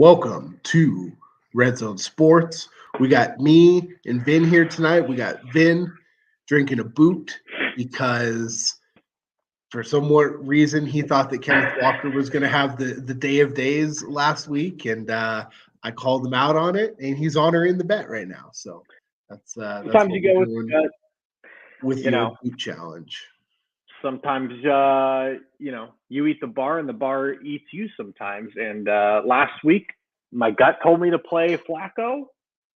Welcome to Red Zone Sports. We got me and Vin here tonight. We got Vin drinking a boot because for some reason he thought that Kenneth Walker was going to have the day of days last week, and I called him out on it, and he's honoring the bet right now. So that's Sometimes what you go we're doing with you your know, boot challenge. sometimes, you eat the bar and the bar eats you sometimes. And last week, my gut told me to play Flacco,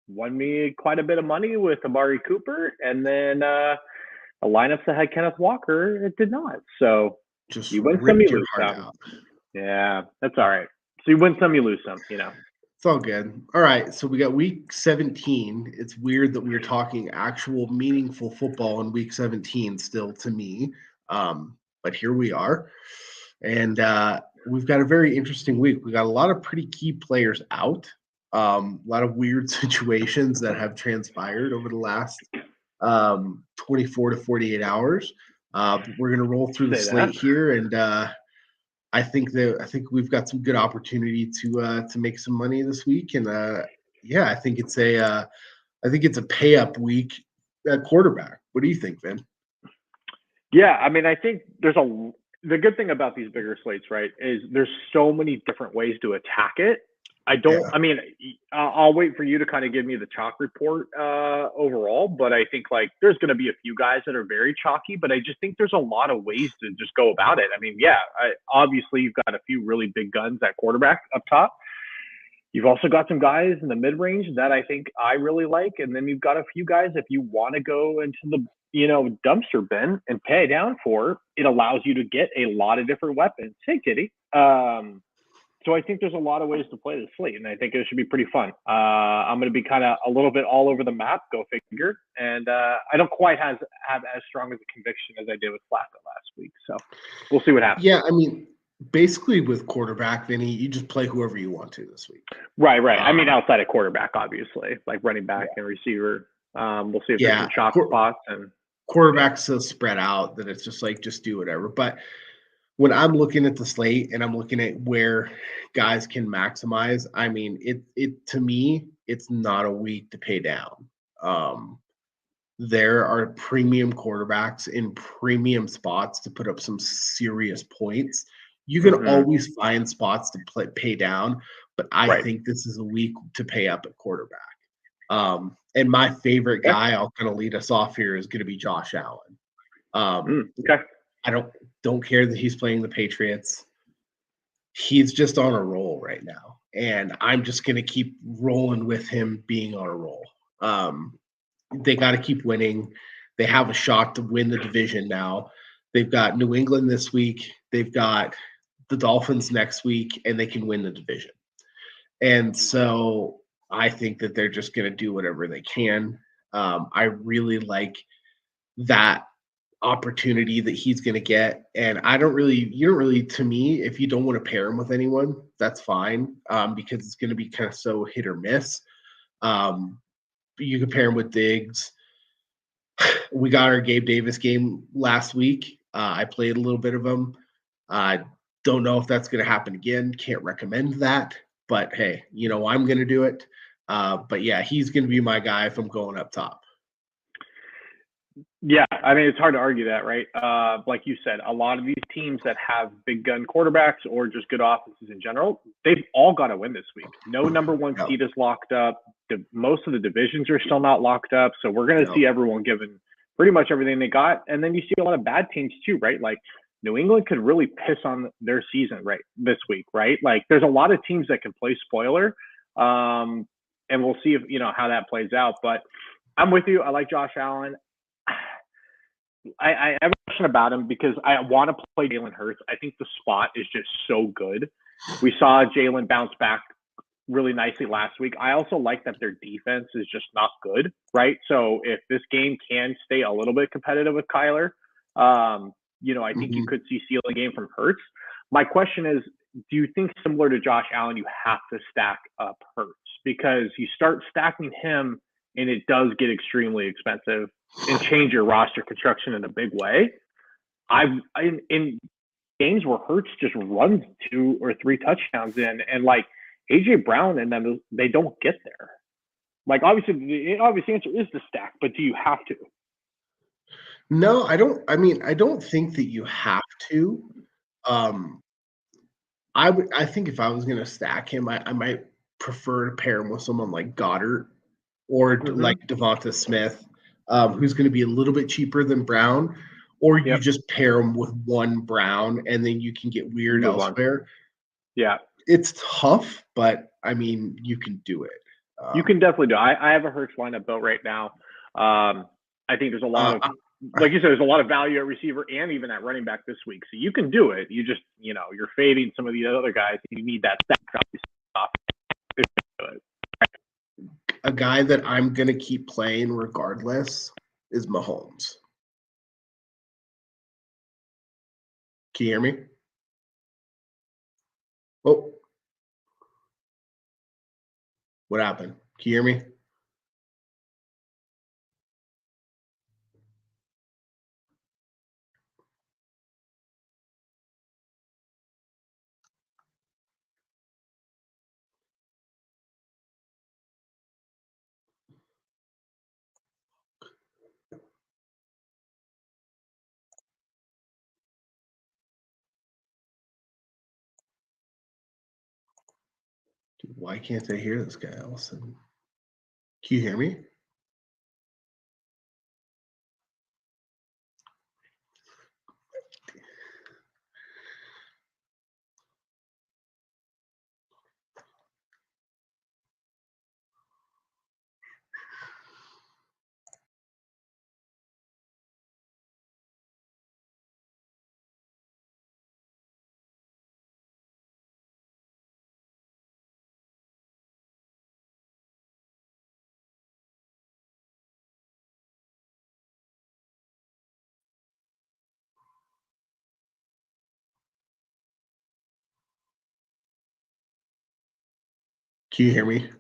won me quite a bit of money with Amari Cooper. And then the lineups that had Kenneth Walker, it did not. So Just you win some, you ripped your lose heart some. out. Yeah, that's all right. So you win some, you lose some. It's all good. All right, so we got week 17. It's weird that we are talking actual meaningful football in week 17 still to me. But here we are. And we've got a very interesting week. We got a lot of pretty key players out. A lot of weird situations that have transpired over the last 24 to 48 hours. But we're going to roll through the Say slate that. here, and I think we've got some good opportunity to make some money this week, and I think it's a pay up week at quarterback. What do you think, Vin? Yeah, I mean, I think the good thing about these bigger slates, right, is there's so many different ways to attack it. Yeah, I mean, I'll wait for you to kind of give me the chalk report overall, but I think like there's going to be a few guys that are very chalky, but I just think there's a lot of ways to just go about it. I mean, yeah, obviously you've got a few really big guns at quarterback up top. You've also got some guys in the mid range that I think I really like, and then you've got a few guys if you want to go into the dumpster bin and pay down for. It allows you to get a lot of different weapons. Hey, Kitty. So I think there's a lot of ways to play this slate, and I think it should be pretty fun. I'm going to be kind of a little bit all over the map, go figure. And I don't quite have as strong as a conviction as I did with Flacco last week. So we'll see what happens. yeah. I mean, basically with quarterback, Vinny, you just play whoever you want to this week. Right. I mean, outside of quarterback, obviously, like running back and receiver. We'll see if there's some chalk spots. And quarterback's so spread out that it's just do whatever. But when I'm looking at the slate and I'm looking at where guys can maximize, I mean, it to me, it's not a week to pay down. There are premium quarterbacks in premium spots to put up some serious points. You can always find spots to pay down, but I think this is a week to pay up at quarterback. And my favorite guy, I'll kind of lead us off here, is going to be Josh Allen. I don't care that he's playing the Patriots. He's just on a roll right now, and I'm just going to keep rolling with him being on a roll. They got to keep winning. They have a shot to win the division now. They've got New England this week. They've got the Dolphins next week, and they can win the division. And so I think that they're just going to do whatever they can. I really like that opportunity that he's going to get. And you don't really, to me, if you don't want to pair him with anyone, that's fine, because it's going to be kind of so hit or miss. You can pair him with Diggs. We got our Gabe Davis game last week. I played a little bit of him. I don't know if that's going to happen again. Can't recommend that. But hey, I'm going to do it. But yeah, he's going to be my guy if I'm going up top. Yeah, I mean, it's hard to argue that, right? Like you said, a lot of these teams that have big gun quarterbacks or just good offenses in general, they've all got to win this week. No number one seed is locked up. Most of the divisions are still not locked up. So we're going to see everyone given pretty much everything they got. And then you see a lot of bad teams too, right? Like New England could really piss on their season right this week, right? Like there's a lot of teams that can play spoiler. And we'll see if, how that plays out. But I'm with you. I like Josh Allen. I have a question about him because I want to play Jalen Hurts. I think the spot is just so good. We saw Jalen bounce back really nicely last week. I also like that their defense is just not good, right? So if this game can stay a little bit competitive with Kyler, I think you could see ceiling game from Hurts. My question is, do you think similar to Josh Allen, you have to stack up Hurts? Because you start stacking him and it does get extremely expensive and change your roster construction in a big way. In games where Hurts just runs 2 or 3 touchdowns in, and like AJ Brown and them, they don't get there. Like, obviously, the obvious answer is to stack, but do you have to? No, I don't. I mean, I don't think that you have to. Um, I think if I was gonna stack him, I might prefer to pair him with someone like Goddard or like Devonta Smith, who's gonna be a little bit cheaper than Brown, or you just pair him with one Brown and then you can get weird elsewhere. Yeah. It's tough, but I mean, you can do it. You can definitely do it. I have a Hurts lineup built right now. I think there's a lot of, like you said, there's a lot of value at receiver and even at running back this week. So you can do it. You just, you're fading some of the other guys. You need that stack off. A guy that I'm going to keep playing regardless is Mahomes. Can you hear me? Oh. What happened? Can you hear me? Dude, why can't I hear this guy all of a sudden? Can you hear me? Can you hear me?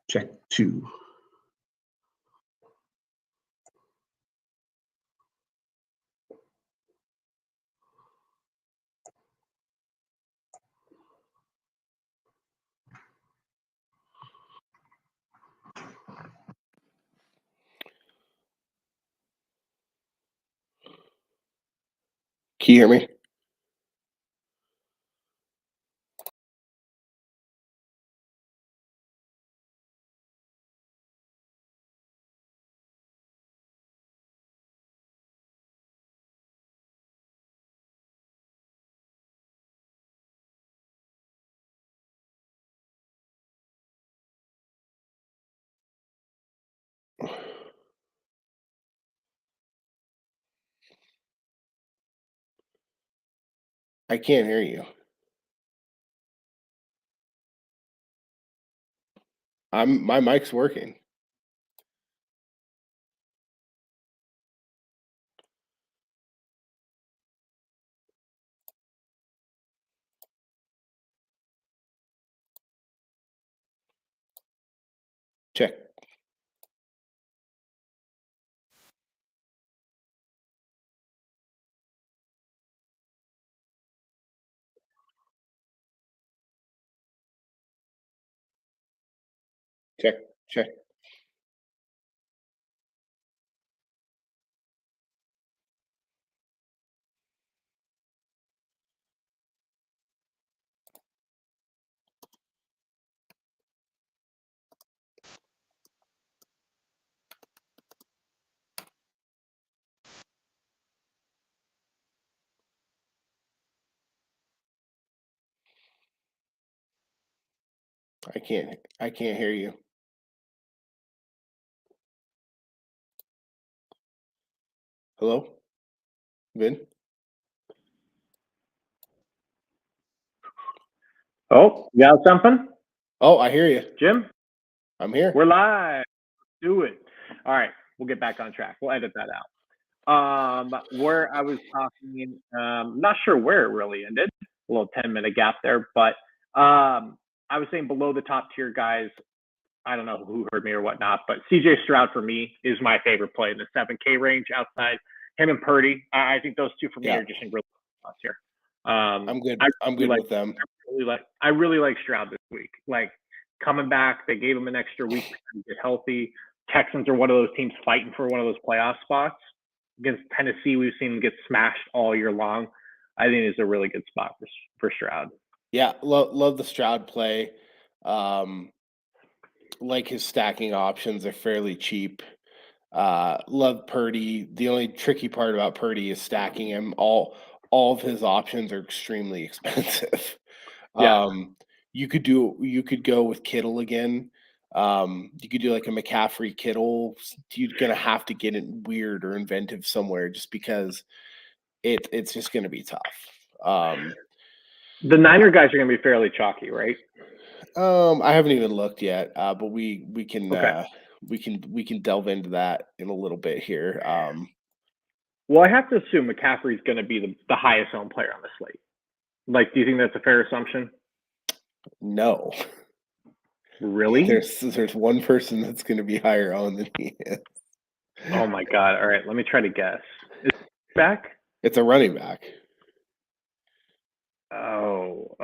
Check 2. Can you hear me? I can't hear you. My mic's working. Check. Check. I can't hear you. Hello? Vin? Oh, you got something? Oh, I hear you. Jim? I'm here. We're live. Do it. All right, we'll get back on track. We'll edit that out. Where I was talking, not sure where it really ended. A little 10-minute gap there, but I was saying below the top tier guys. I don't know who heard me or whatnot, but CJ Stroud for me is my favorite play in the 7K range. Outside him and Purdy, I think those two for me are just in real spots here. I'm good. I'm good with them. I really like Stroud this week. Like coming back, they gave him an extra week to get healthy. Texans are one of those teams fighting for one of those playoff spots. Against Tennessee, we've seen them get smashed all year long. I think it's a really good spot for Stroud. Yeah, love the Stroud play. Like his stacking options are fairly cheap. Love Purdy. The only tricky part about Purdy is stacking him. All of his options are extremely expensive. Yeah. You could go with Kittle again. You could do like a McCaffrey Kittle. You're gonna have to get it weird or inventive somewhere just because it's just gonna be tough. The Niner guys are going to be fairly chalky, right? I haven't even looked yet, but we can Okay. we can delve into that in a little bit here. Well, I have to assume McCaffrey's going to be the highest owned player on the slate. Like, do you think that's a fair assumption? No. Really? There's one person that's going to be higher owned than he is. Oh my God! All right, let me try to guess. Is he back? It's a running back. Oh,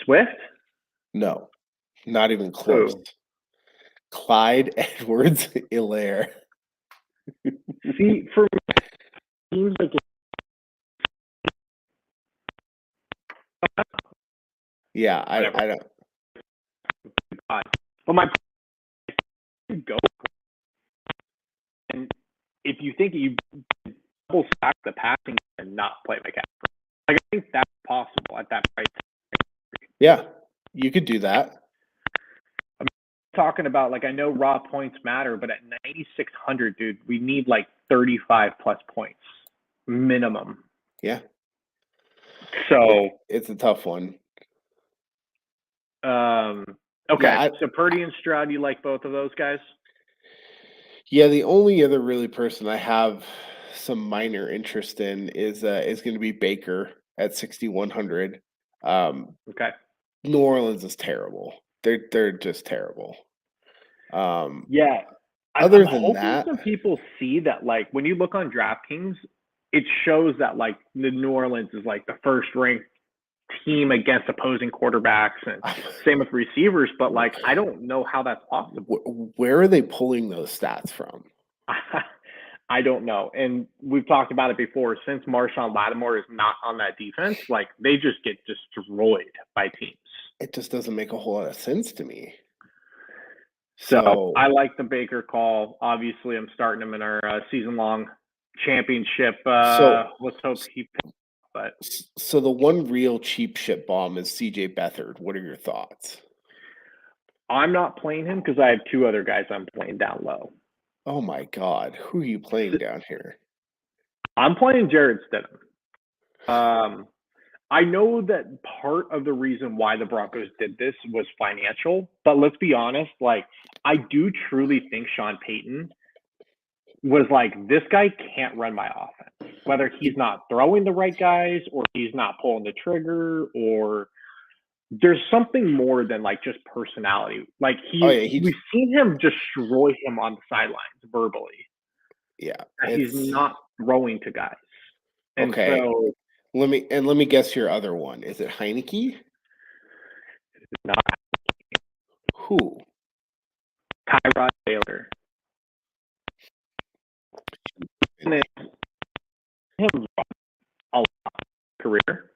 Swift? No, not even close. Who? Clyde Edwards-Helaire. See, for me, it seems like Yeah, I don't. But my go, and if you think you double stack the passing and not play McCaffrey, like I think that's possible at that price. Yeah, you could do that. I'm talking about, like, I know raw points matter, but at 9,600, dude, we need like 35 plus points minimum. Yeah. So it's a tough one. Okay. Yeah, So Purdy and Stroud, you like both of those guys? Yeah, the only other really person I have some minor interest in is going to be Baker at 6,100. Okay. New Orleans is terrible. They're just terrible. Yeah. Other I'm than hoping that, some people see that, like, when you look on DraftKings, it shows that, like, the New Orleans is like the first ranked team against opposing quarterbacks, and same with receivers. But, like, I don't know how that's possible. Where are they pulling those stats from? I don't know. And we've talked about it before. Since Marshawn Lattimore is not on that defense, like, they just get destroyed by teams. It just doesn't make a whole lot of sense to me. So I like the Baker call. Obviously, I'm starting him in our season-long championship. Let's hope he picks. But so the one real cheap shit bomb is CJ Beathard. What are your thoughts? I'm not playing him because I have two other guys I'm playing down low. Oh my God, who are you playing down here? I'm playing Jared Stidham. I know that part of the reason why the Broncos did this was financial, but let's be honest, like, I do truly think Sean Payton was like, this guy can't run my offense, whether he's not throwing the right guys or he's not pulling the trigger, or there's something more than like just personality. Like we've seen him destroy him on the sidelines verbally. Yeah, he's not throwing to guys. And okay. So let me guess your other one. Is it Heineke? It's not. Who? Tyrod Taylor. And him a lot career.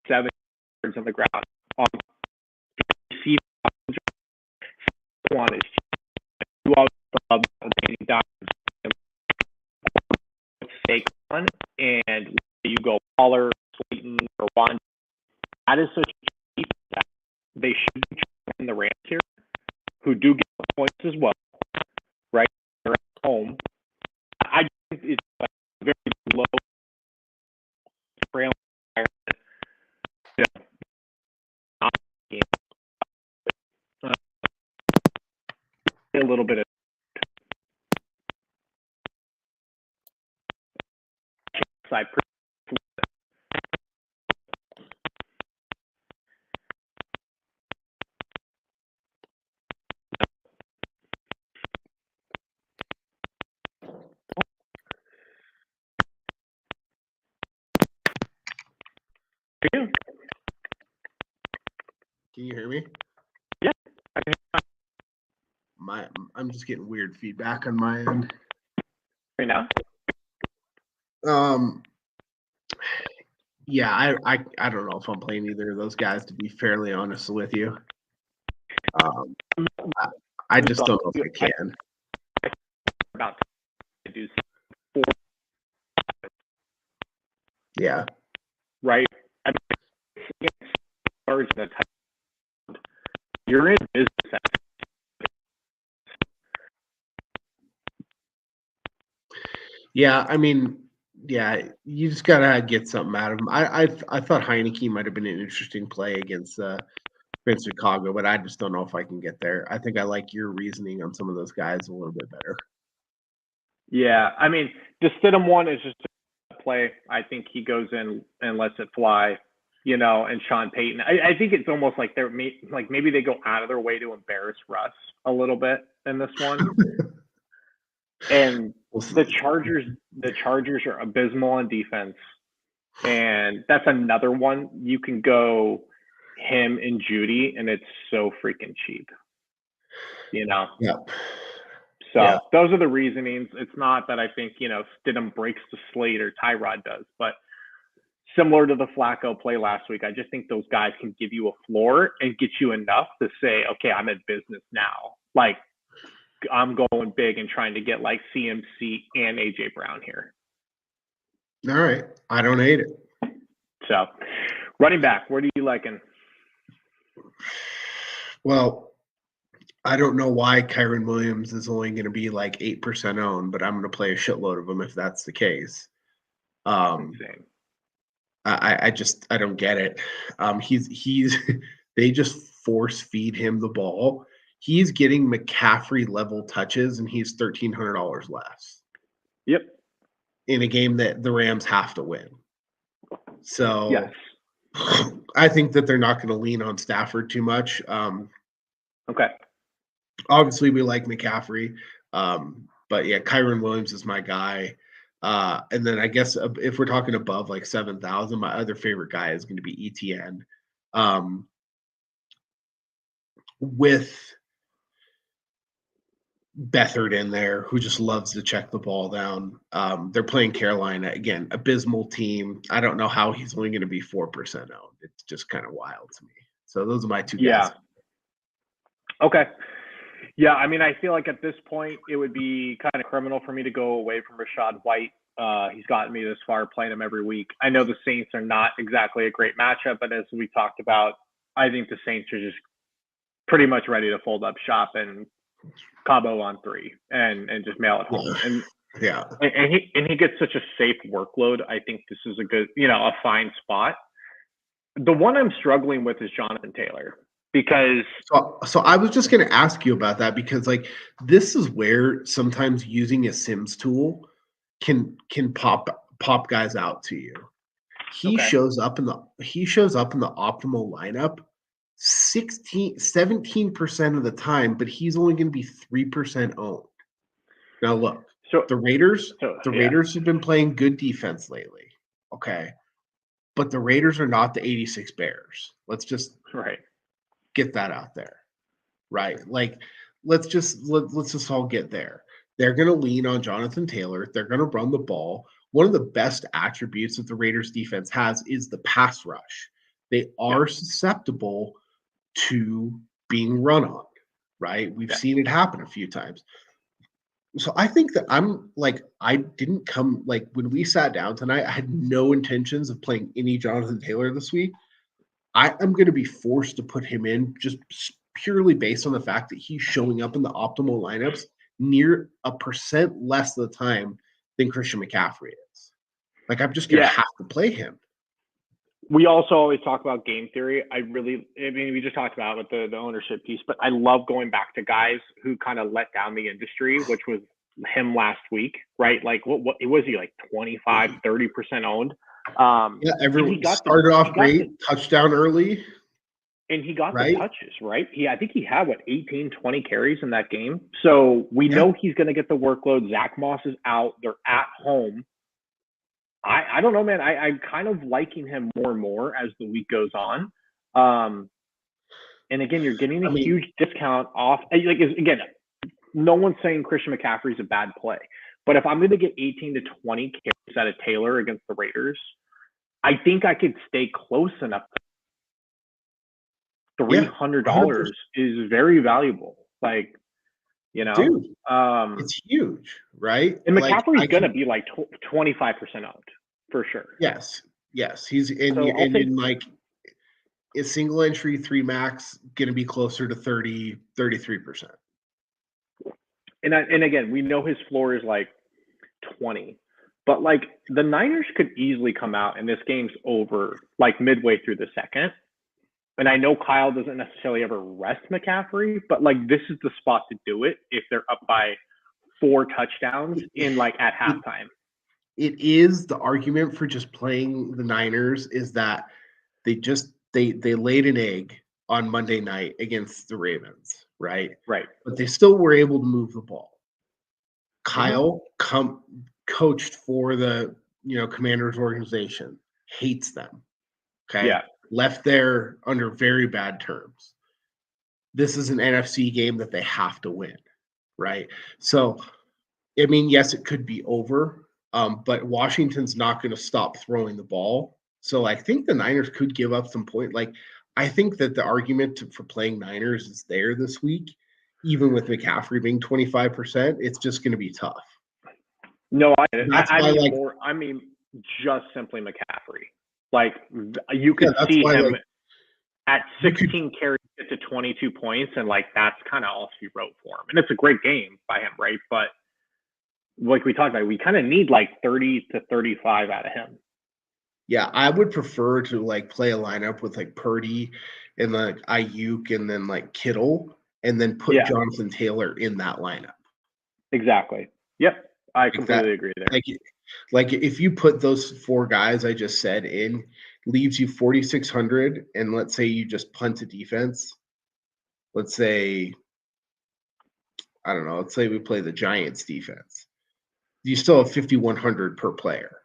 7 yards on the ground. On receive one is you always love Danny Dimes. Saquon and you go Waller, Slayton, or Wand. That is such a cheap that they should be trying the Rams here, who do get points as well, right? They're at home. I think it's like very low trailing environment. A little bit of side. Can you hear me? Yeah. I can hear I'm just getting weird feedback on my end. right now. Yeah, I don't know if I'm playing either of those guys, to be fairly honest with you. I just don't know if I can. About to do Yeah. right. I mean, birds in the you're in business. Yeah, I mean, yeah, you just gotta get something out of him. I thought Heineke might have been an interesting play against Chicago, but I just don't know if I can get there. I think I like your reasoning on some of those guys a little bit better. Yeah, I mean, the Stidham one is just a play. I think he goes in and lets it fly, and Sean Payton. I think it's almost like maybe they go out of their way to embarrass Russ a little bit in this one. And the Chargers are abysmal on defense. And that's another one. You can go him and Judy, and it's so freaking cheap. Yeah. So those are the reasonings. It's not that I think, Stidham breaks the slate or Tyrod does, but similar to the Flacco play last week, I just think those guys can give you a floor and get you enough to say, okay, I'm in business now. Like, I'm going big and trying to get like CMC and AJ Brown here. All right. I don't hate it. So running back, where do you liking? Well, I don't know why Kyren Williams is only going to be like 8% owned, but I'm going to play a shitload of them if that's the case. Insane. I don't get it. He's they just force feed him the ball. He's getting McCaffrey level touches, and he's $1,300 less. Yep. In a game that the Rams have to win. So yes. I think that they're not going to lean on Stafford too much. Okay. Obviously, we like McCaffrey, but yeah, Kyren Williams is my guy. And then I guess if we're talking above like 7,000, my other favorite guy is going to be ETN. With Beathard in there, who just loves to check the ball down. They're playing Carolina again, abysmal team. I don't know how he's only going to be 4% owned. It's just kind of wild to me. So those are my two guys. Okay. Yeah, I mean, I feel like at this point it would be kind of criminal for me to go away from Rachaad White. He's gotten me this far, playing him every week. I know the Saints are not exactly a great matchup, but as we talked about, I think the Saints are just pretty much ready to fold up shop and Cabo on 3 and just mail it home. And he gets such a safe workload. I think this is a good, a fine spot. The one I'm struggling with is Jonathan Taylor. Because so I was just going to ask you about that, because like this is where sometimes using a Sims tool can pop guys out to you. He shows up in the optimal lineup 17% of the time, but he's only going to be 3% owned. Now look, the Raiders have been playing good defense lately. Okay. But the Raiders are not the 86 Bears. Let's just get that out there, right? Like, let's just all get there. They're going to lean on Jonathan Taylor. They're going to run the ball. One of the best attributes that the Raiders defense has is the pass rush. They are susceptible to being run on, right? We've seen it happen a few times. So I think that I didn't come, like, when we sat down tonight, I had no intentions of playing any Jonathan Taylor this week. I am going to be forced to put him in just purely based on the fact that he's showing up in the optimal lineups near 1% less of the time than Christian McCaffrey is. Like, I'm just going to have to play him. We also always talk about game theory. We just talked about it with the ownership piece, but I love going back to guys who kind of let down the industry, which was him last week, right? Like, what was he, like 25, 30% owned? Everyone started off great, touchdown early. And he got the touches, right? I think he had, 18, 20 carries in that game. So we know he's going to get the workload. Zach Moss is out. They're at home. I don't know, man. I'm kind of liking him more and more as the week goes on. And again, you're getting a huge discount off. Like, again, no one's saying Christian McCaffrey's a bad play. But if I'm going to get 18 to 20 carries out of Taylor against the Raiders, I think I could stay close enough. $300 is very valuable. Like, dude, it's huge, right? And McCaffrey's going to be like 25% owned for sure. Yes. He's in like a single entry 3 max going to be closer to 33%. And again, we know his floor is like 20, but like the Niners could easily come out and this game's over like midway through the second. And I know Kyle doesn't necessarily ever rest McCaffrey, but like this is the spot to do it if they're up by 4 touchdowns at halftime. It is the argument for just playing the Niners is that they laid an egg on Monday night against the Ravens, right? Right. But they still were able to move the ball. Kyle coached for the Commanders organization, hates them. Okay. Yeah. Left there under very bad terms. This is an NFC game that they have to win, right? So, I mean, yes, it could be over, but Washington's not going to stop throwing the ball. So I think the Niners could give up some point. Like, I think that the argument for playing Niners is there this week, even with McCaffrey being 25%. It's just going to be tough. No, I mean, just simply McCaffrey. Like, you could see him at 16 carries to 22 points, and like that's kind of all she wrote for him. And it's a great game by him, right? But like we talked about, we kind of need like 30 to 35 out of him. Yeah, I would prefer to like play a lineup with like Purdy and like Ayuk and then like Kittle, and then put Jonathan Taylor in that lineup. Exactly. Yep, I completely agree there. Like if you put those 4 guys I just said in, leaves you 4,600, and let's say you just punt a defense. Let's say, I don't know, let's say we play the Giants defense. You still have 5,100 per player.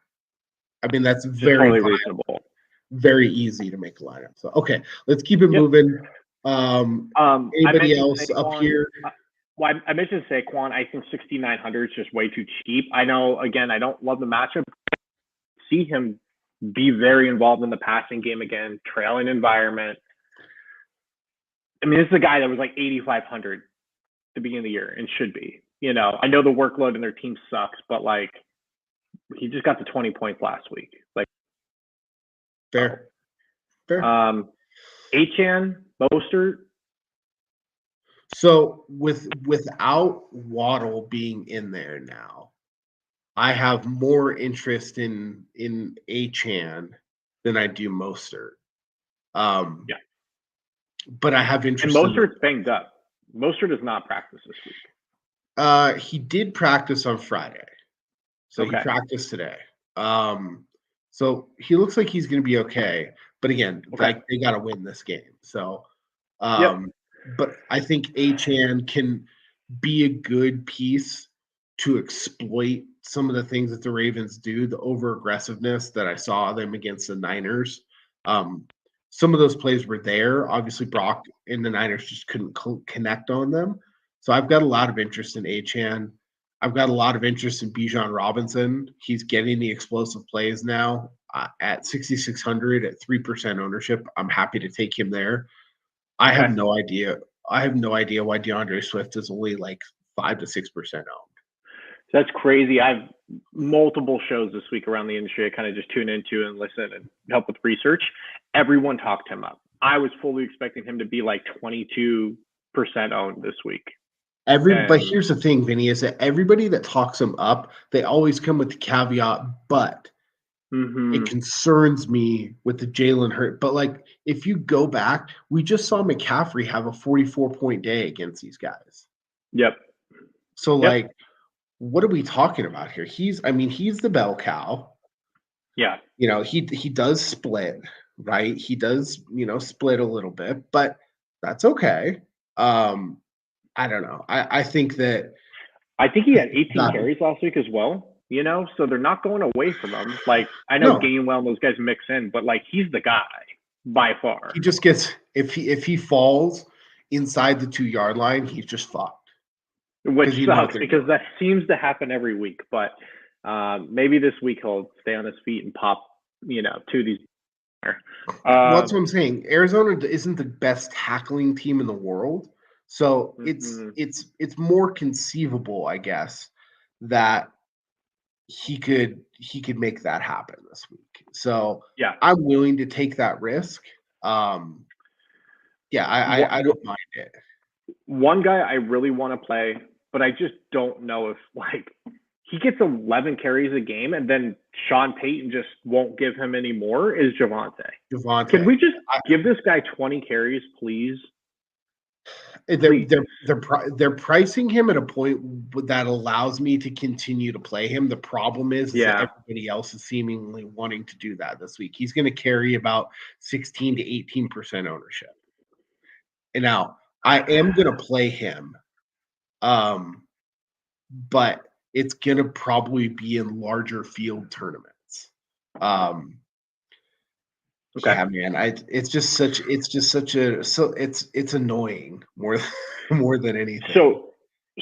I mean, that's very reasonable. Very easy to make a lineup. So okay, let's keep it moving. Anybody else up here? Well, I mentioned Saquon. I think 6,900 is just way too cheap. I know, again, I don't love the matchup. See him be very involved in the passing game again, trailing environment. I mean, this is a guy that was like 8,500 at the beginning of the year and should be. I know the workload in their team sucks, but like he just got to 20 points last week. Like, fair. Achane, Mostert. So without Waddle being in there now, I have more interest in Achane than I do Mostert. But I have interest. And Mostert's banged up. Mostert does not practice this week. He did practice on Friday, so he practiced today. So he looks like he's going to be okay. But again, like they got to win this game. So, but I think Achane can be a good piece to exploit some of the things that the Ravens do, the over aggressiveness that I saw them against the Niners. some of those plays were there. Obviously, Brock and the Niners just couldn't connect on them. So I've got a lot of interest in Achane. I've got a lot of interest in Bijan Robinson. He's getting the explosive plays now at 6,600 at 3% ownership. I'm happy to take him there. I have no idea. I have no idea why DeAndre Swift is only like 5 to 6% owned. That's crazy. I've multiple shows this week around the industry. I kind of just tune into and listen and help with research. Everyone talked him up. I was fully expecting him to be like 22% owned this week. But here's the thing, Vinny, is that everybody that talks him up, they always come with the caveat, but it concerns me with the Jalen Hurts. But like, if you go back, we just saw McCaffrey have a 44-point day against these guys. Yep. So like, what are we talking about here? He's the bell cow. Yeah. You know, he does split, right? He does, split a little bit, but that's okay. I don't know. I think he had 18 carries last week as well, so they're not going away from him. Like, I know Gainwell and those guys mix in, but like, he's the guy by far. He just gets, if he falls inside the 2-yard line, he's just fucked. Which sucks because that seems to happen every week, but maybe this week he'll stay on his feet and pop, to these. That's what I'm saying. Arizona isn't the best tackling team in the world. So it's more conceivable, I guess, that he could make that happen this week. So I'm willing to take that risk. I don't mind it. One guy I really want to play, but I just don't know if he gets 11 carries a game and then Sean Payton just won't give him any more is Javonte. Can we just give this guy 20 carries, please? They're pricing him at a point that allows me to continue to play him. The problem is that everybody else is seemingly wanting to do that this week. He's going to carry about 16 to 18% ownership. And now I am going to play him, but it's going to probably be in larger field tournaments. Yeah, man. It's annoying more than anything. So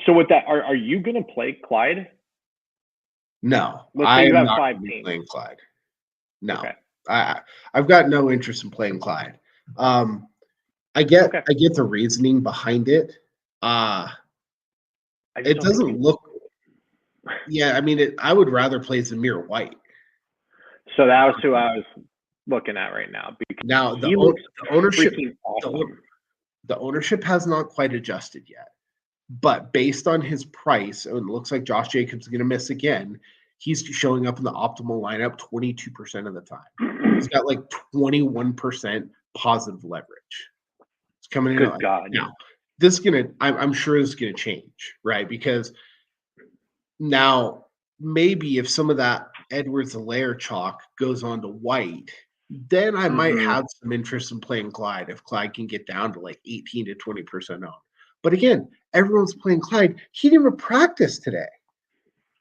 with that, are you gonna play Clyde? No, Let's say you have 5 teams. Playing Clyde. No, I've got no interest in playing Clyde. I get the reasoning behind it. It doesn't look. Yeah, I mean, I would rather play Zamir White. So that was who I was looking at right now. Because now the ownership has not quite adjusted yet, but based on his price, and it looks like Josh Jacobs is going to miss again. He's showing up in the optimal lineup 22% of the time. He's got like 21% positive leverage. It's coming in. Good God! Now this is gonna. I'm sure this is gonna change, right? Because now maybe if some of that Edwards-Helaire chalk goes on to White, then I might have some interest in playing Clyde if Clyde can get down to like 18 to 20% owned. But again, everyone's playing Clyde. He didn't even practice today.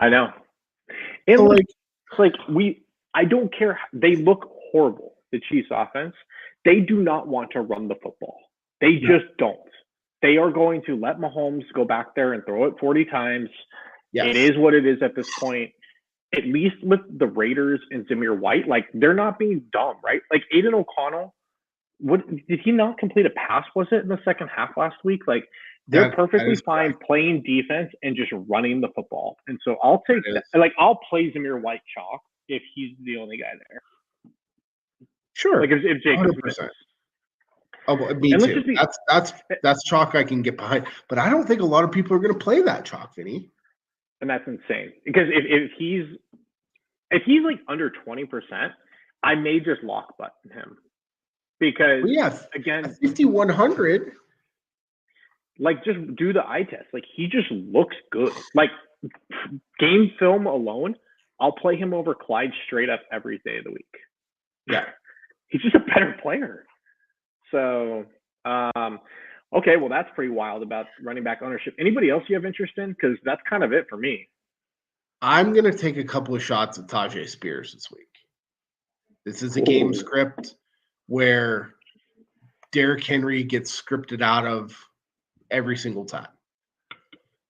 I know. And so I don't care. They look horrible, the Chiefs offense. They do not want to run the football. They just don't. They are going to let Mahomes go back there and throw it 40 times. Yes. It is what it is at this point. At least with the Raiders and Zamir White, they're not being dumb, right? Like Aiden O'Connell, did he not complete a pass? Was it in the second half last week? They're perfectly fine playing defense and just running the football. And so I'll take that. I'll play Zamir White chalk if he's the only guy there. Sure. If Jacobs misses. Oh, well, me too. That's chalk I can get behind. But I don't think a lot of people are going to play that chalk, Vinny. And that's insane because if he's under 20%, I may just lock button him because again, 5,100. Just do the eye test. He just looks good. Game film alone, I'll play him over Clyde straight up every day of the week. Yeah, he's just a better player. So, okay, well, that's pretty wild about running back ownership. Anybody else you have interest in? Because that's kind of it for me. I'm going to take a couple of shots at Tajay Spears this week. This is a game script where Derrick Henry gets scripted out of every single time.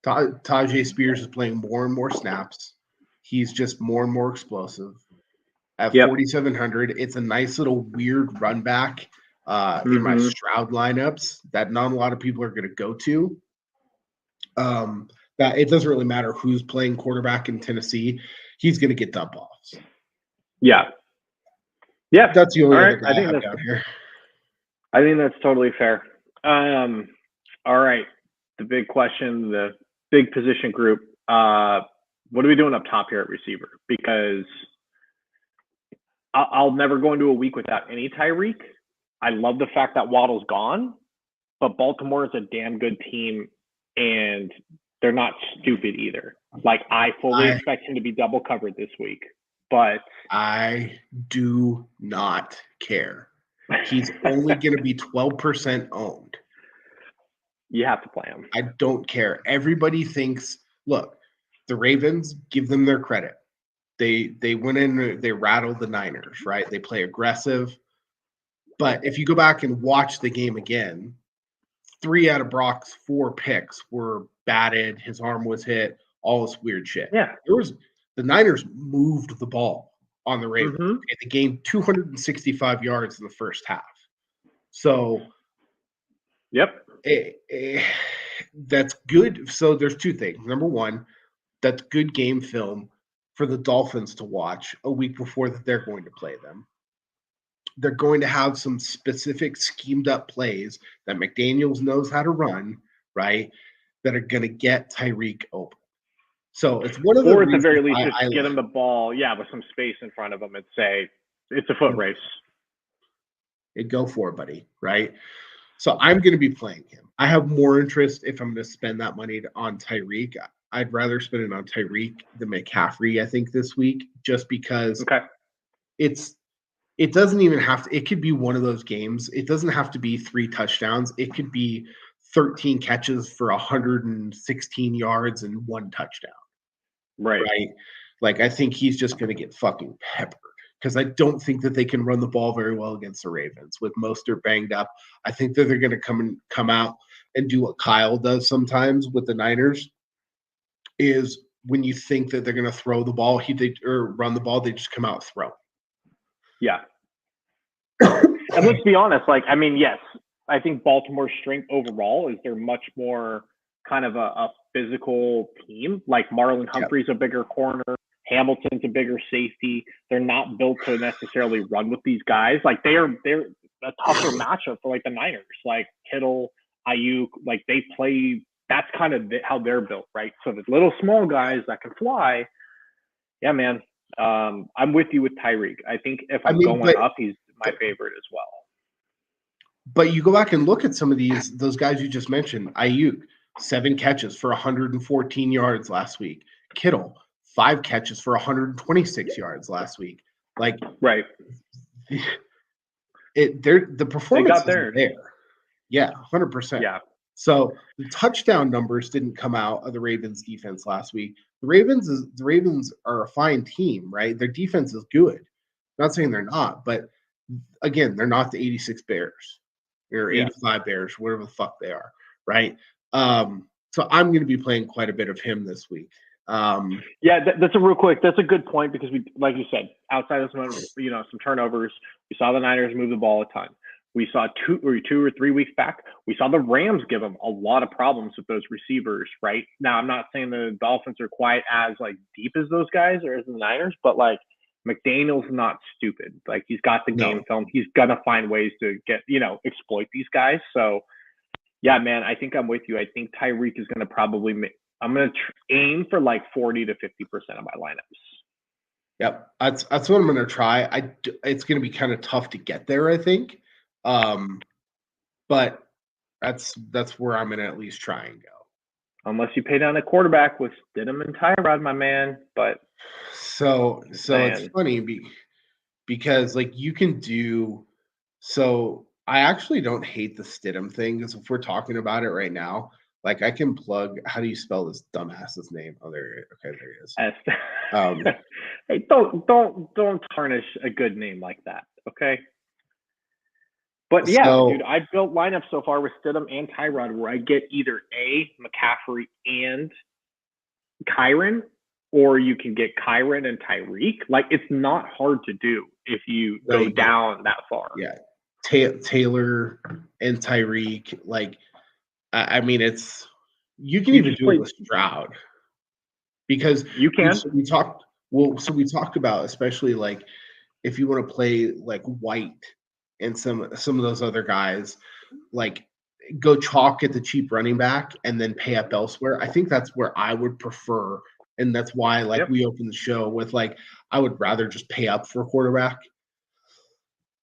Tajay Spears is playing more and more snaps. He's just more and more explosive. At 4,700, it's a nice little weird run back in my Stroud lineups that not a lot of people are going to go to. That it doesn't really matter who's playing quarterback in Tennessee. He's going to get dump offs. Yeah. That's the only other guy I have down here. I think that's totally fair. All right. The big question, the big position group. What are we doing up top here at receiver? Because I'll never go into a week without any Tyreek. I love the fact that Waddle's gone, but Baltimore is a damn good team, and they're not stupid either. Like, I fully expect him to be double covered this week, but I do not care. He's only going to be 12% owned. You have to play him. I don't care. Everybody thinks, look, the Ravens, give them their credit. They went in, they rattled the Niners, right? They play aggressive. But if you go back and watch the game again, 3 out of Brock's 4 picks were batted. His arm was hit, all this weird shit. Yeah. The Niners moved the ball on the Ravens. Mm-hmm. They gained 265 yards in the first half. So, that's good. So there's 2 things. Number one, that's good game film for the Dolphins to watch a week before that they're going to play them. They're going to have some specific schemed up plays that McDaniels knows how to run, right? That are going to get Tyreek open. So it's one of the, or at the very least, just get him the ball, with some space in front of him and say, it's a foot race. Go for it, buddy, right? So I'm going to be playing him. I have more interest if I'm going to spend that money on Tyreek. I'd rather spend it on Tyreek than McCaffrey, I think, this week, just because it doesn't even have to – it could be one of those games. It doesn't have to be 3 touchdowns. It could be 13 catches for 116 yards and 1 touchdown. Right. Like, I think he's just going to get fucking peppered because I don't think that they can run the ball very well against the Ravens with Mostert banged up. I think that they're going to come out and do what Kyle does sometimes with the Niners is when you think that they're going to throw the ball or run the ball, they just come out throw. Yeah. And let's be honest, yes, I think Baltimore's strength overall is they're much more kind of a physical team. Like Marlon Humphrey's a bigger corner. Hamilton's a bigger safety. They're not built to necessarily run with these guys. Like they're a tougher matchup for like the Niners, like Kittle, Ayuk, like they play. That's kind of how they're built, right? So the little small guys that can fly. Yeah, man. I'm with you with Tyreek. I think if I'm going up, he's my favorite as well. But you go back and look at some of those guys you just mentioned. Ayuk, 7 catches for 114 yards last week. Kittle, 5 catches for 126 yards last week. Like, right. The performance is there. Yeah, 100%. Yeah. So the touchdown numbers didn't come out of the Ravens defense last week. The Ravens are a fine team, right? Their defense is good. I'm not saying they're not, but again, they're not the 86 Bears or 85 Bears, whatever the fuck they are, right? So I'm going to be playing quite a bit of him this week. That's a good point because we, like you said, outside of some turnovers, we saw the Niners move the ball a ton. We saw 2 or 3 weeks back, we saw the Rams give them a lot of problems with those receivers, right? Now, I'm not saying the Dolphins are quite as like deep as those guys or as the Niners, but like McDaniel's not stupid. Like he's got the game film. He's going to find ways to get, exploit these guys. So yeah, man, I think I'm with you. I think Tyreek is going to probably I'm going to aim for like 40 to 50% of my lineups. Yep. That's what I'm going to try. It's going to be kind of tough to get there, I think. But that's where I'm going to at least try and go. Unless you pay down a quarterback with Stidham and Tyrod, my man. But so it's funny because like you can do so. I actually don't hate the Stidham thing because if we're talking about it right now, like I can plug. How do you spell this dumbass's name? Oh, there he is. Hey, don't tarnish a good name like that, okay? But yeah, So, dude, I've built lineups so far with Stidham and Tyrod where I get either McCaffrey and Kyron, or you can get Kyron and Tyreek. Like, it's not hard to do if you go down that far. Yeah. Taylor and Tyreek, like, I mean, you can even do it with Stroud because you can. we talked about, especially like if you want to play like White and some of those other guys, like go chalk at the cheap running back and then pay up elsewhere. I think that's where I would prefer, and that's why we opened the show with I would rather just pay up for a quarterback.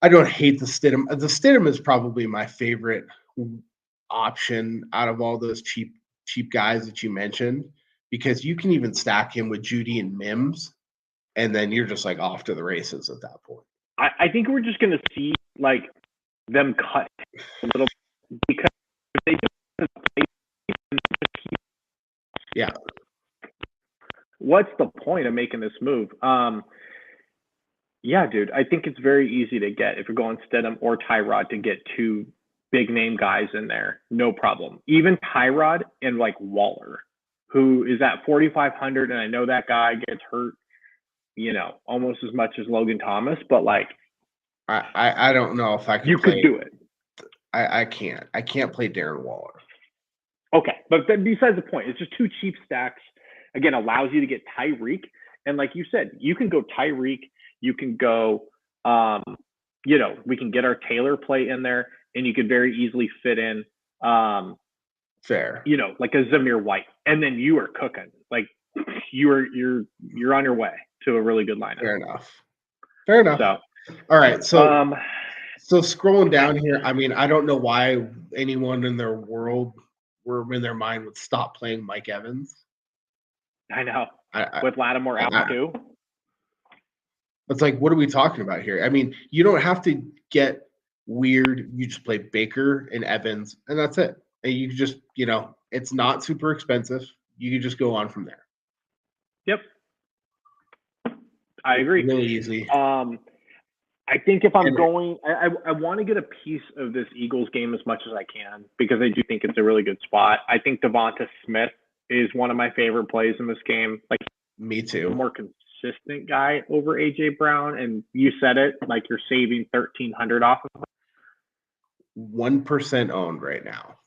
I don't hate the Stidham. The Stidham is probably my favorite option out of all those cheap guys that you mentioned, because you can even stack him with Judy and Mims, and then you're just off to the races at that point. I think we're just gonna see them cut a little, because if they do, yeah. What's the point of making this move? Yeah, dude, I think it's very easy to get, if you're going Stidham or Tyrod, to get two big name guys in there, no problem. Even Tyrod and Waller, who is at 4,500, and I know that guy gets hurt, almost as much as Logan Thomas, but I don't know if I can. You could do it. I can't. I can't play Darren Waller. Okay, but then besides the point, it's just two cheap stacks. Again, allows you to get Tyreek, and like you said, you can go Tyreek. You can go, we can get our Taylor play in there, and you could very easily fit in, fair, like a Zamir White, and then you are cooking. You're on your way to a really good lineup. Fair enough. So, all right. So, scrolling down here, I mean, I don't know why anyone in their world or in their mind would stop playing Mike Evans. I know. With Lattimore out too. It's what are we talking about here? I mean, you don't have to get weird. You just play Baker and Evans, and that's it. And you just, it's not super expensive. You can just go on from there. Yep. I agree. It's really easy. I think if I'm going, I want to get a piece of this Eagles game as much as I can, because I do think it's a really good spot. I think Devonta Smith is one of my favorite plays in this game. Me too. More consistent guy over AJ Brown, and you said it, you're saving 1,300 off of him. 1% owned right now.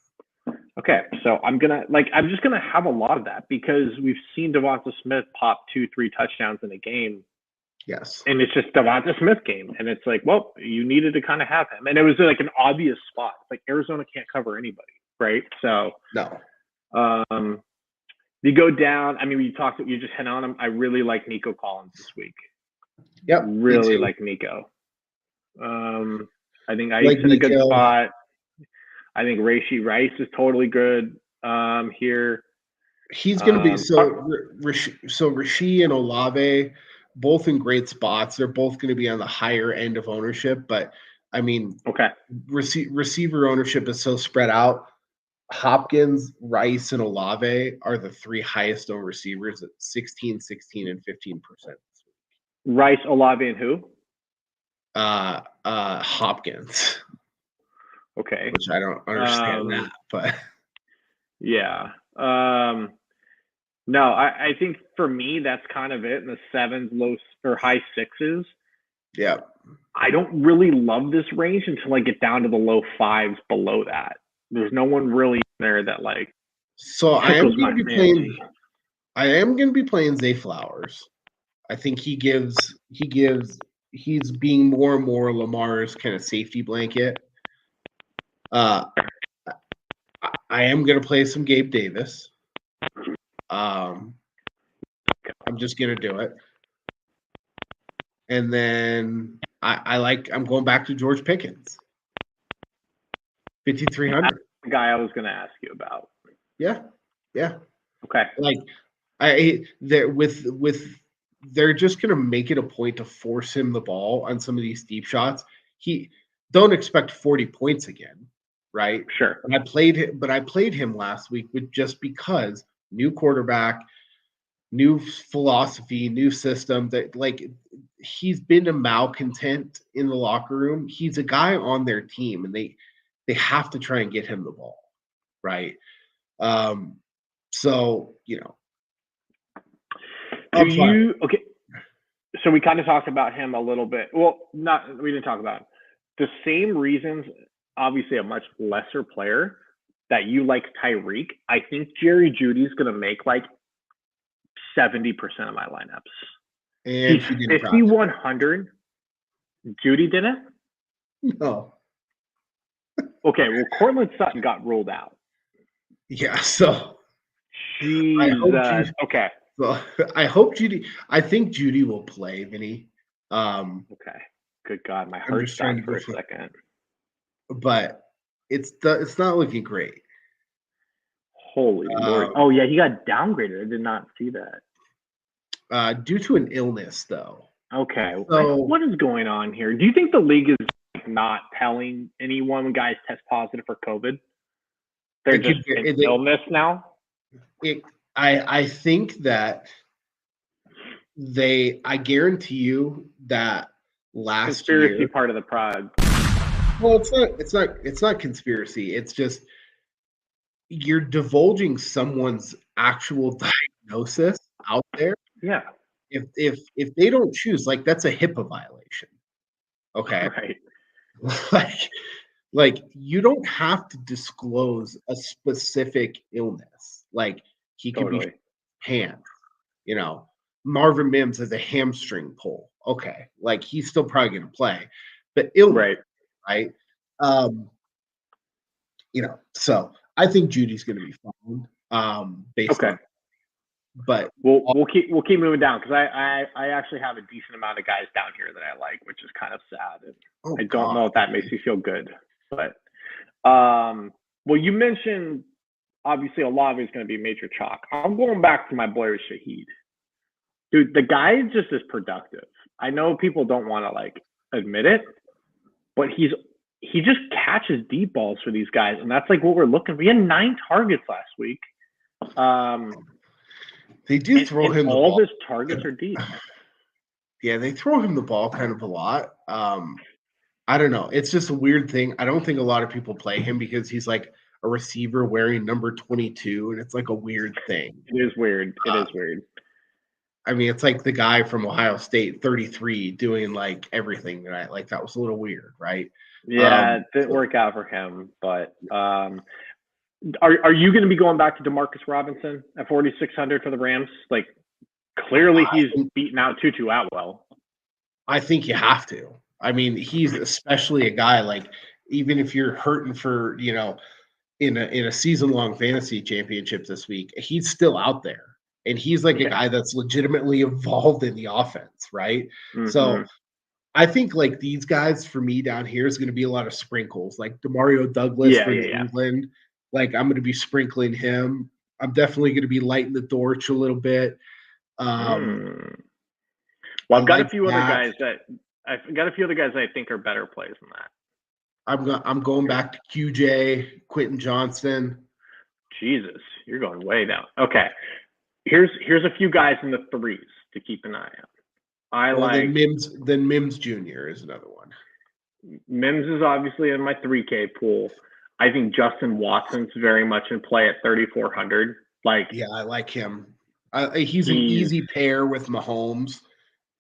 Okay, so I'm just gonna have a lot of that, because we've seen Devonta Smith pop 2-3 touchdowns in a game. Yes. And it's just Devonta Smith game, and it's well, you needed to kind of have him, and it was an obvious spot. Arizona can't cover anybody, right? So no. You go down. I mean, you just hit on him. I really like Nico Collins this week. Yep. Really like Nico. I think Ike's in a good spot. I think Rashee Rice is totally good here. He's going to be so Rashee and Olave, both in great spots. They're both going to be on the higher end of ownership, but I mean, receiver ownership is so spread out. Hopkins, Rice, and Olave are the three highest owned receivers at 16, 16, and 15%. Rice, Olave, and who? Hopkins. Okay. Which I don't understand that, but yeah. No, I think for me that's kind of it in the sevens, low or high sixes. Yeah. I don't really love this range until I get down to the low fives below that. There's no one really there that So I am going to be playing Zay Flowers. I think he's being more and more Lamar's kind of safety blanket. I am going to play some Gabe Davis. I'm just going to do it. And then I'm going back to George Pickens. 5,300. The guy I was going to ask you about. Yeah. Okay. They're just going to make it a point to force him the ball on some of these deep shots. Don't expect 40 points again, right? Sure. But I played him last week just because new quarterback, new philosophy, new system, that he's been a malcontent in the locker room. He's a guy on their team, and they have to try and get him the ball, right? So okay? So we kind of talked about him a little bit. Well, we didn't talk about him. The same reasons, obviously a much lesser player, that you like Tyreek. I think Jerry Judy's going to make like 70% of my lineups. And he's 5,100. Judy didn't? No. Okay, well, Cortland Sutton got ruled out. Yeah, so Jesus. Okay. Well, I hope Judy. I think Judy will play, Vinny. Okay. Good God, my heart stopped for a second. But it's not looking great. Holy Lord! Oh yeah, he got downgraded. I did not see that. Due to an illness, though. Okay. So, what is going on here? Do you think the league is not telling anyone when guys test positive for COVID? They're just in illness now? I think that I guarantee you that last year. Conspiracy part of the prod. Well, it's not conspiracy. It's just you're divulging someone's actual diagnosis out there. Yeah. If they don't choose, like, that's a HIPAA violation. Okay. Right. Like you don't have to disclose a specific illness. Like he could be hand, Marvin Mims has a hamstring pull. Okay. Like he's still probably going to play, but illness, right? So I think Judy's going to be fine. Based on, but we'll keep moving down because I actually have a decent amount of guys down here that I like, which is kind of sad. And I don't know if that makes me feel good, but well, you mentioned obviously a lot of it's going to be major chalk. I'm going back to my boy Shaheed. Dude, the guy is just as productive. I know people don't want to like admit it, but he just catches deep balls for these guys, and that's like what we're looking for. We had 9 targets last week. They do throw him the ball. All of his targets are deep. Yeah, they throw him the ball kind of a lot. I don't know. It's just a weird thing. I don't think a lot of people play him because he's like a receiver wearing number 22, and it's like a weird thing. It is weird. It is weird. I mean, it's like the guy from Ohio State, 33, doing like everything tonight. Like that was a little weird, right? Yeah, it didn't work out for him. But are you going to be going back to Demarcus Robinson at 4,600 for the Rams? Like clearly he's beaten out Tutu Atwell. I think you have to. I mean, he's especially a guy like even if you're hurting for in a season-long fantasy championship this week, he's still out there. And he's like a guy that's legitimately involved in the offense, right? Mm-hmm. So I think like these guys for me down here is going to be a lot of sprinkles, like Demario Douglas for England. Like I'm going to be sprinkling him. I'm definitely going to be lighting the torch a little bit. Well, I've got a few other guys that I think are better plays than that. I'm going back to QJ, Quentin Johnston. Jesus, you're going way down. Okay. Here's a few guys in the 3s to keep an eye on. Then Mims Jr. is another one. Mims is obviously in my 3K pool. I think Justin Watson's very much in play at 3,400. I like him. He's an easy pair with Mahomes.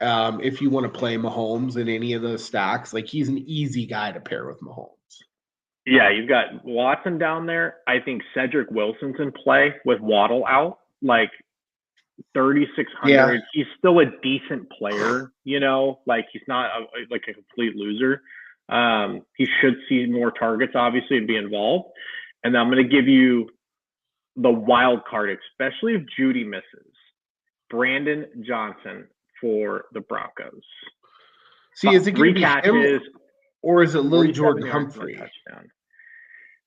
If you want to play Mahomes in any of those stacks, like he's an easy guy to pair with Mahomes. Yeah, you've got Watson down there. I think Cedric Wilson's in play with Waddle out. Like 3,600. Yeah. He's still a decent player, like he's not a complete loser. He should see more targets, obviously, and be involved. And I'm going to give you the wild card, especially if Judy misses. Brandon Johnson for the Broncos. See, is it going to be catches, him, or is it Lil Jordan Humphrey? Touchdown.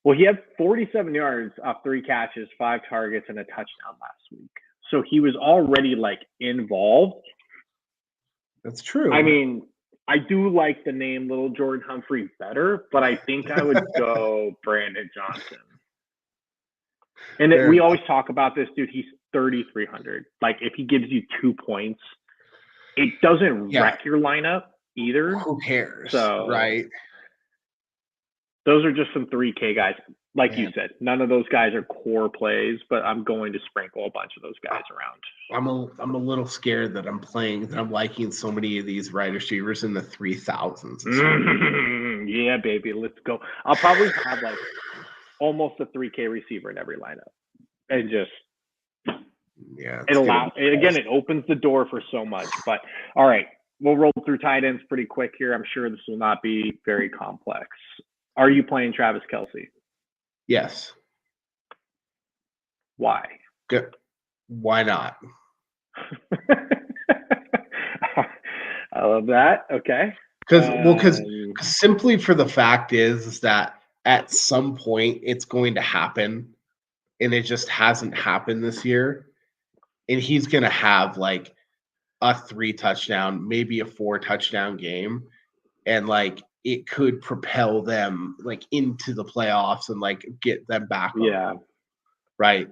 Well, he had 47 yards off 3 catches, 5 targets, and a touchdown last week. So he was already involved. That's true. I mean, I do like the name Little Jordan Humphrey better, but I think I would go Brandon Johnson. And we always talk about this, dude. He's 3,300. Like if he gives you 2 points, it doesn't wreck your lineup either. Who cares? So, right. Those are just some 3K guys. Like you said, none of those guys are core plays, but I'm going to sprinkle a bunch of those guys around. I'm a little scared that I'm liking so many of these wide receivers in the 3,000s. Yeah, baby, let's go. I'll probably have like almost a 3K receiver in every lineup, and just it opens the door for so much. But all right, we'll roll through tight ends pretty quick here. I'm sure this will not be very complex. Are you playing Travis Kelce? Yes. Why? Good. Why not? I love that. Okay. Because simply for the fact is that at some point it's going to happen, and it just hasn't happened this year. And he's going to have like a 3 touchdown, maybe a 4 touchdown game, and like it could propel them like into the playoffs and like get them back. Yeah. Right.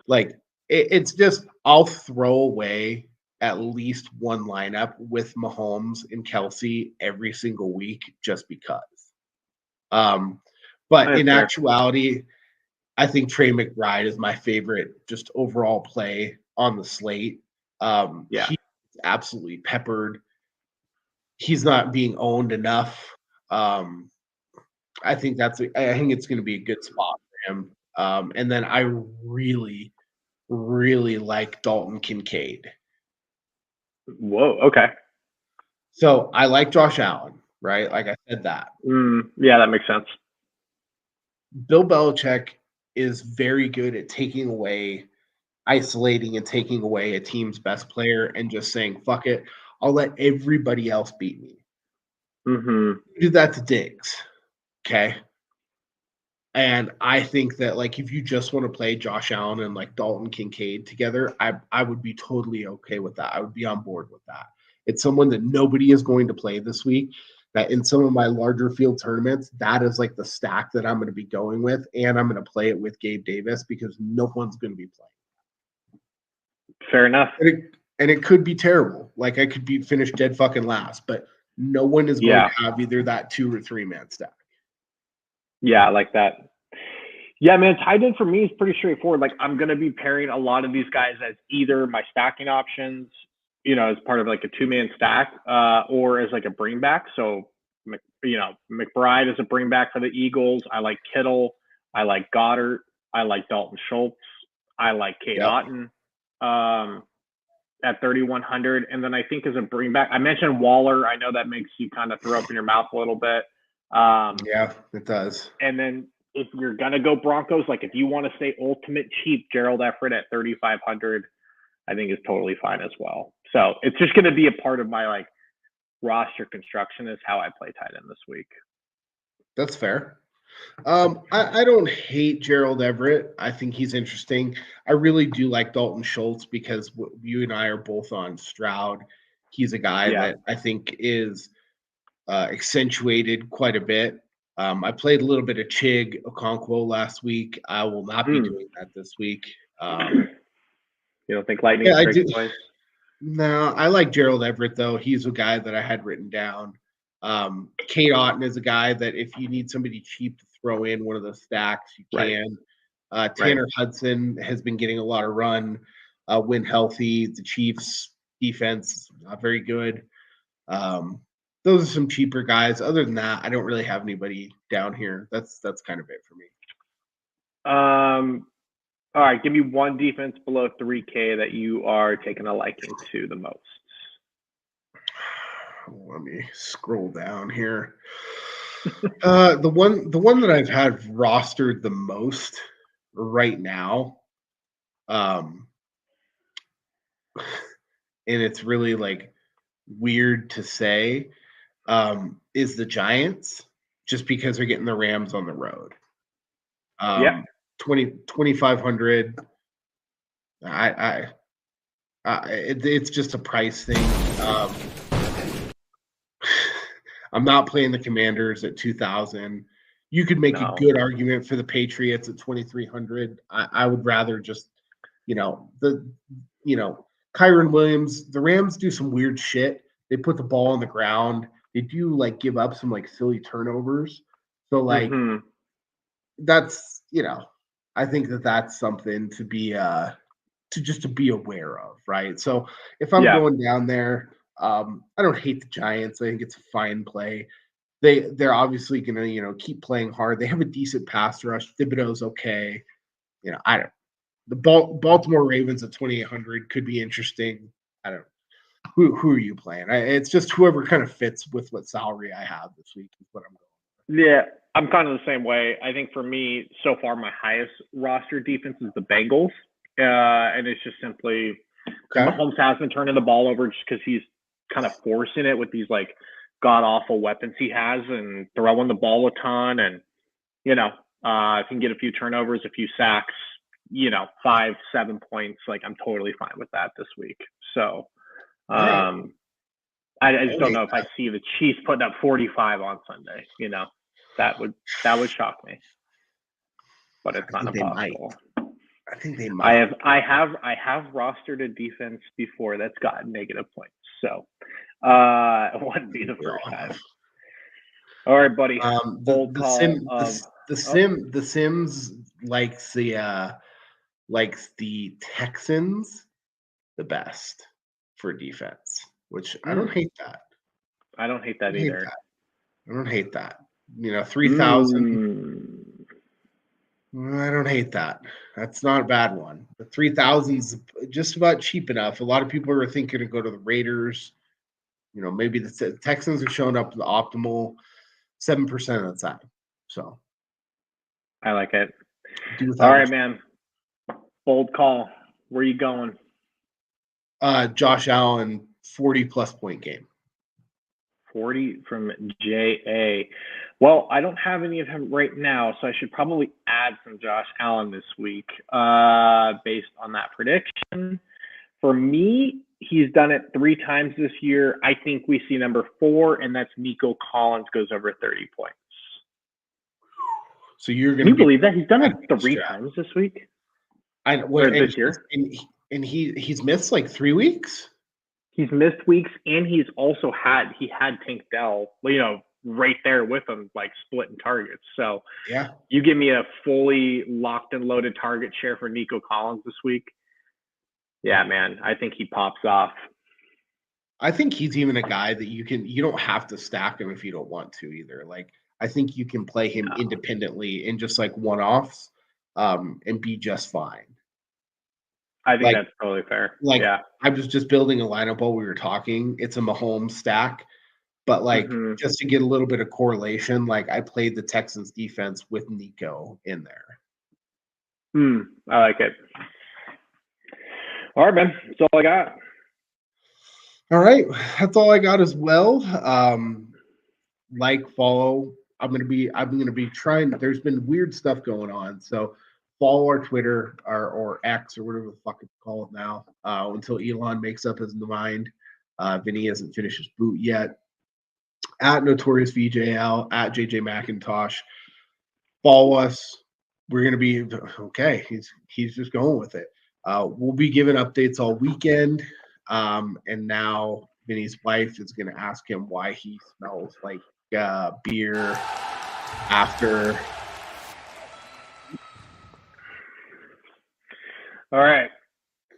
Like it's just I'll throw away at least one lineup with Mahomes and Kelce every single week just because. But in actuality, I think Trey McBride is my favorite just overall play on the slate. He's absolutely peppered. He's not being owned enough. I think it's going to be a good spot for him. And then I really, really like Dalton Kincaid. Whoa. Okay. So I like Josh Allen, right? Like I said that. Yeah, that makes sense. Bill Belichick is very good at isolating and taking away a team's best player and just saying, fuck it, I'll let everybody else beat me. Do that to Diggs. Okay. And I think that like if you just want to play Josh Allen and like Dalton Kincaid together, I would be totally okay with that. I would be on board with that. It's someone that nobody is going to play this week. That in some of my larger field tournaments, that is like the stack that I'm going to be going with, and I'm going to play it with Gabe Davis because no one's going to be playing. Fair enough. And it could be terrible. Like I could be finished dead fucking last, but no one is going to have either that 2 or 3 man stack. Yeah, I like that. Yeah, man, tight end for me is pretty straightforward. Like I'm going to be pairing a lot of these guys as either my stacking options, as part of like a 2-man stack, or as like a bring back. So, McBride is a bring back for the Eagles. I like Kittle. I like Goddard. I like Dalton Schultz. I like Kate Otten at 3,100. And then I think as a bring back, I mentioned Waller. I know that makes you kind of throw up in your mouth a little bit. Yeah, it does. And then if you're going to go Broncos, like if you want to stay ultimate cheap, Gerald Everett at 3,500, I think is totally fine as well. So it's just going to be a part of my like roster construction is how I play tight end this week. That's fair. I don't hate Gerald Everett. I think he's interesting. I really do like Dalton Schultz because you and I are both on Stroud. He's a guy that I think is accentuated quite a bit. I played a little bit of Chig Okonkwo last week. I will not be doing that this week. You don't think Lightning is great place? No, I like Gerald Everett, though. He's a guy that I had written down. Kate Otten is a guy that if you need somebody cheap to throw in one of the stacks, you can. Tanner Hudson has been getting a lot of run when healthy. The Chiefs' defense not very good. Those are some cheaper guys. Other than that, I don't really have anybody down here. That's kind of it for me. All right, give me one defense below 3K that you are taking a liking to the most. Let me scroll down here. The one that I've had rostered the most right now, and it's really like weird to say, is the Giants, just because they're getting the Rams on the road. 2,500. It's just a price thing. I'm not playing the Commanders at 2,000. You could make a good argument for the Patriots at 2,300. I would rather just, Kyron Williams, the Rams do some weird shit. They put the ball on the ground. They do like give up some like silly turnovers. So like that's, I think that's something to be to be aware of, right? So if I'm going down there, I don't hate the Giants. I think it's a fine play. They're obviously gonna, keep playing hard. They have a decent pass rush. Thibodeau's okay. I don't. The Baltimore Ravens at 2,800 could be interesting. I don't. Who are you playing? It's just whoever kind of fits with what salary I have this week is what I'm going. Yeah, I'm kind of the same way. I think for me, so far, my highest roster defense is the Bengals. And it's just simply Mahomes has been turning the ball over just because he's kind of forcing it with these like god-awful weapons he has and throwing the ball a ton. And, can get a few turnovers, a few sacks, 5-7 points. Like, I'm totally fine with that this week. So I just don't know if I see the Chiefs putting up 45 on Sunday. That would shock me. But it's not impossible. I think they might. I have rostered a defense before that's gotten negative points. So it wouldn't be the first time. All right, buddy. The Sims likes the Texans the best for defense, which I don't hate that. I don't hate that either. I don't hate that. 3,000. I don't hate that. That's not a bad one. The 3,000's just about cheap enough. A lot of people are thinking to go to the Raiders. Maybe the Texans are showing up the optimal 7% of the time. So I like it. All right, man. Bold call. Where are you going? Josh Allen, 40+ point game. 40 from JA. Well, I don't have any of him right now, so I should probably add some Josh Allen this week based on that prediction. For me, he's done it 3 times this year. I think we see number 4, and that's Nico Collins goes over 30 points. So you're going to believe that? He's done it 3 times this week? This year? And he's missed like 3 weeks? He's missed weeks, and he's also had Tank Dell, right there with him, like splitting targets. So yeah, you give me a fully locked and loaded target share for Nico Collins this week. Yeah, man, I think he pops off. I think he's even a guy that you don't have to stack him if you don't want to either. Like, I think you can play him independently in just like one-offs and be just fine. I think that's totally fair. Yeah. I was just building a lineup while we were talking. It's a Mahomes stack, but just to get a little bit of correlation, I played the Texans defense with Nico in there. I like it. All right, man. That's all I got. All right. That's all I got as well. Follow. I'm gonna be trying. There's been weird stuff going on. So follow our Twitter or X or whatever the fuck it's called now until Elon makes up his mind. Vinnie hasn't finished his boot yet. At Notorious VJL, at JJ McIntosh. Follow us. We're going to be okay. He's just going with it. We'll be giving updates all weekend. And now Vinnie's wife is going to ask him why he smells like beer after. All right.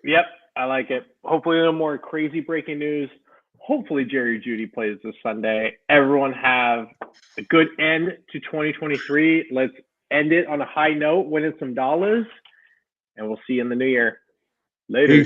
Yep, I like it. Hopefully no more crazy breaking news. Hopefully Jerry Jeudy plays this Sunday. Everyone have a good end to 2023. Let's end it on a high note, winning some dollars, and we'll see you in the new year. Later. Peace.